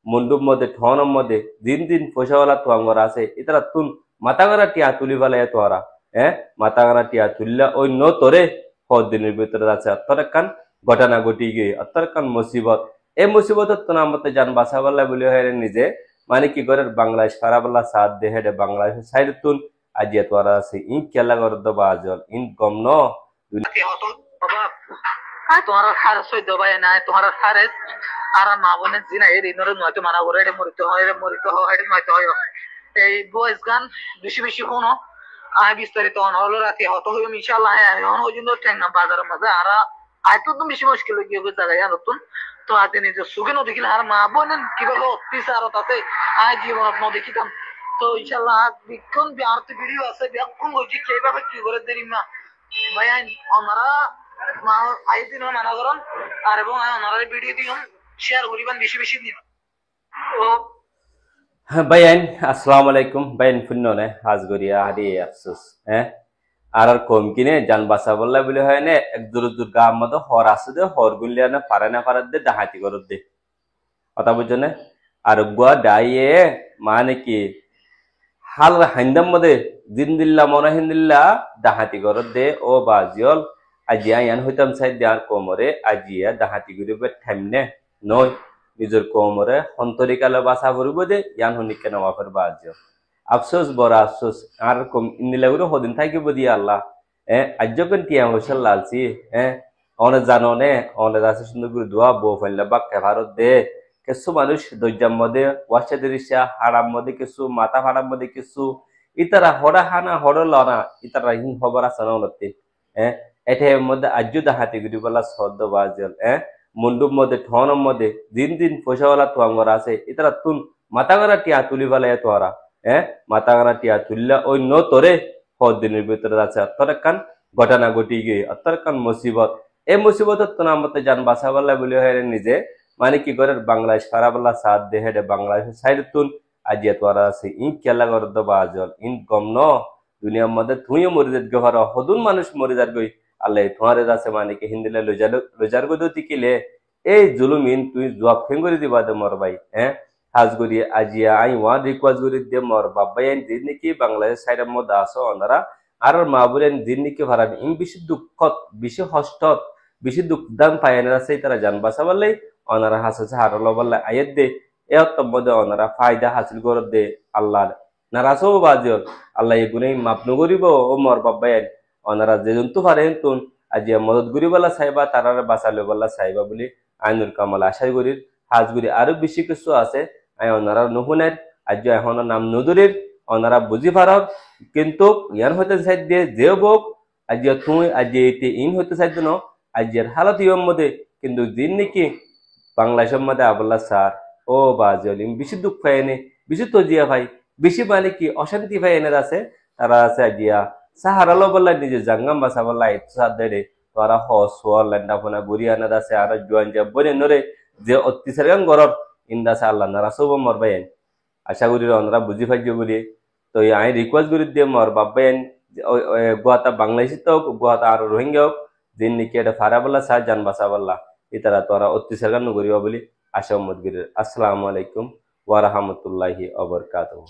মুন্ডুর মধ্যে ঠনের মধ্যে দিন দিন পয়সাওয়ালা তোয়াঙ্গর আছে ইতারা তুন মাতাগারা টিয়া তুলি ফেলাই তোরা মাতাগারা টিয়া তুললা ওই ন তোরে দিনের ভিতরে আছে অত্তরেকান ঘটনা ঘটি গিয়ে অত্তরেকান মুসিবত এই মুসিবত তোনা মতে যান বাসাবাল্লা বলে হয় নিজে মানে কি করে বাংলাদেশ খারাপলা সাথ দেহে বাংলাদেশ সাইড তুন আজিয়া তোরা আছে ইন কেলা করে দবা আজল ইন গম ন তোমার হারে সই দবাই নাই তোমার হারে আর মা বোনের জিনা এই ঋণরে নয়তো মানা করে এটা মরিতে হয় এটা নয়তো হয় এই বয়েস গান বেশি বেশি শুনো আমি বিস্তারিত হলো রাতে হত হইব ইনশাআল্লাহ আমি ওই জন্য ট্রেন না বাজারের মাঝে আর আইতো তো বেশি মুশকিল হয়ে গিয়ে জায়গায় নতুন তো আজ নিজে সুখে নদী দেখিলে আর মা বোনের কিভাবে অত্যাচার তাতে আয় জীবনত ন দেখিতাম তো ইনশাআল্লাহ বিক্ষণ আর তো ভিডিও আছে বিক্ষণ হয়েছি কিভাবে কি করে দেরি মা ভাই ওনারা আইদিন মানা করেন আর এবং ওনারা ভিডিও দিন শেয়ার করিবেন বেশি বেশি দিন তো বাইন আসসালামু আলাইকুম বাইন ফুন্ননে হাজগরিয়া হাদি আফসোস আর কম কিনে জান বাসা বললা বলে হয় না এক দূর দূর গাম মতো হর আছে দে হর গুলিয়া না পারে দে ডাহাতি করত দে কথা বুঝছো না আর গুয়া ডাইয়ে মানে কি হাল হাইন্দাম মধ্যে দিন দিল্লা মনে হিন্দিল্লা ডাহাতি করত দে ও বাজিয়ল আজিয়া ইয়ান হইতাম সাইড দেয়ার কোমরে আজিয়া ডাহাতি করিবে ঠাইমনে নয় নিজের কোমরে সন্তরিকালে বাসা ভরিব দে ইয়ান হনিকে নামা ফেরবা আজিও আফসোস বড় আফসোস আর কম ইন্দিলাগুলো হদিন থাকিব দিয়ে আল্লাহ আজ্যকেন টিয়া হইসাল লালছি অনেক জানো নে অনেক আছে সুন্দর করে দোয়া বউ ফেললে বাক্যা ভারত দে কিছু মানুষ দৈর্যার মধ্যে ওয়াশাদের রিসা হারাম মধ্যে কিছু মাথা ফাড়ার মধ্যে কিছু ইতারা হড়া হানা হড় লনা ইতারা হিন খবর আছে না অলতে এটার মধ্যে আজ্য দাহাতি গুড়ি বলা সদ্য বাজল মুন্ডুর মধ্যে ঠনের মধ্যে দিন দিন পয়সাওয়ালা তোয়াঙ্গর আছে ইতারা তুন মাতাগারা টিয়া তুলি ফেলাই তোরা মাতাগারা টিয়া তুললা ওই ন তোরে দিনের ভিতরে আছে অত্তরেকান ঘটনা ঘটি গিয়ে অত্তরেকান মুসিবত এই মুসিবত তোনা মতে যান বাসাবাল্লা বলে হয় নিজে মানে কি করে বাংলাদেশ খারাপলা সাথ দেহে বাংলাদেশ সাইড তুন আজিয়া তোরা আছে ইন কেলা করে দবা আজল ইন গম ন দুনিয়ার মধ্যে তুইও মরি যাত গহর হদুন মানুষ মরি যাত গই আল্লাহ তোমার আছে মানে কি হিন্দিলে লজার গো তিকিলে এই জুলুমিন তুই জবাব ফেঙ্গরি দিবা দে মর ভাই হাজগরি আজিয়া আই ওয়ান রিকোয়েস্ট করি দে মর বাবাই আইন দিন নাকি বাংলাদেশ সাইডের মধ্যে আসো ওনারা আর মা বলেন দিন নাকি ভাড়া ইন বেশি দুঃখত বেশি হষ্টত বেশি দুঃখ দাম পায়না আছে তারা জান বাসা বললে ওনারা হাসছে হারলো বললে আয়াত দে এ মধ্যে ওনারা ফায়দা হাসিল করে দে আল্লাহ নারাজও বাজিও আল্লাহ এগুনে মাপ নগরিব ও মর বাবাই আইন ওনারা যে জন্তু পারেন তুন আজিয়া মদত করি বলা চাইবা তারা বাঁচালে বলা চাইবা বলি আইনুর কামাল আশাই করির হাজগুড়ি আরো বেশি কিছু আছে আই ওনারা নুহুনের আজ এখন নাম নদুরির ওনারা বুঝি পারত কিন্তু ইয়ান হইতে চাই দিয়ে যে বোক আজিয়া তুই আজিয়া এটি ইন হইতে চাই ন আজিয়ার হালত ইয়ম মধ্যে কিন্তু দিন নাকি বাংলাদেশের মধ্যে আবল্লা স্যার ও বাজলিম বেশি দুঃখ পায়নি বেশি তজিয়া ভাই বেশি মানে কি অশান্তি ভাই এনে আছে তারা আছে আজিয়া সাহারালো বললা নিজে জাঙ্গাম বাসা বললা ইতসাদ দে তোরা হস হল লেন্ডা ফোনা বুড়ি আনা দাসে আর জোয়ান যা বনে নরে যে অত্যাচার গরত ইন্দাসে আল্লাহ নারাসব মরবাইন আশা করি ওনারা বুঝি পাইছো বলি তো আই রিকোয়েস্ট করি দিয়ে মর বাবাইন গুয়াতা বাংলাদেশি তো গুয়াতা আর রোহিঙ্গা হোক দিন নাকি এটা ফারা বললা সাহ জান বাসা বললা ইতারা তোরা অত্যাচার করিবা বলি আশা উম্মত গিরির আসসালামু আলাইকুম ওয়া রাহমাতুল্লাহি ওয়া বারাকাতুহু।